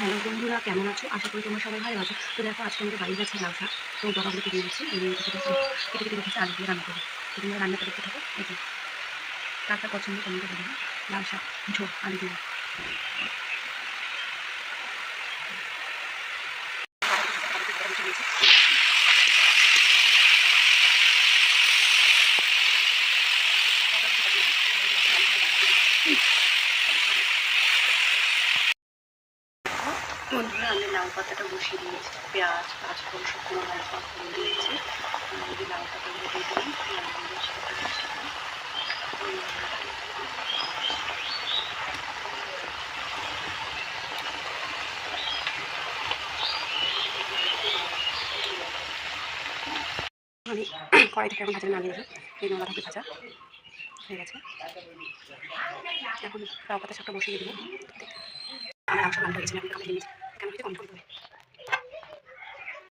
Hello বন্ধুরা, কেমন আছো? আশা করি তোমরা সবাই ভালো আছো। তো দেখো, আজকে আমাদের বাড়ির গাছে লাউ শাক, তো ডগাগুলো কেটে নিচ্ছি, কেটে কেটে রেখেছি আলু দিয়ে রান্না করবো। তো তোমরা রান্নাটা দেখতে থাকো। এই যে কার কার পছন্দ কমেন্টে বলে দিও। লাউ শাক ঝোল আলু দিয়ে। বন্ধুরা, আমি লাউ পাতাটা বসিয়ে দিয়েছি, পেঁয়াজ পাঁচফোড়ন শুকনো লঙ্কা ফোড়ন দিয়েছি। এই যে লাউ পাতাগুলো দিয়ে দিলাম, লাউগুলো সেটা দিচ্ছি। আমি কড়াই থেকে এখন ভাজা নামিয়ে দেবো। এই নোলা থেকে ভাজা হয়ে গেছে। এখন লাউ পাতা শাকটা বসিয়ে দেবো। আমার লাউ শাক রান্না হয়ে গেছে, আমি কামড়ে নিয়েছি। কেন হয়েছে কম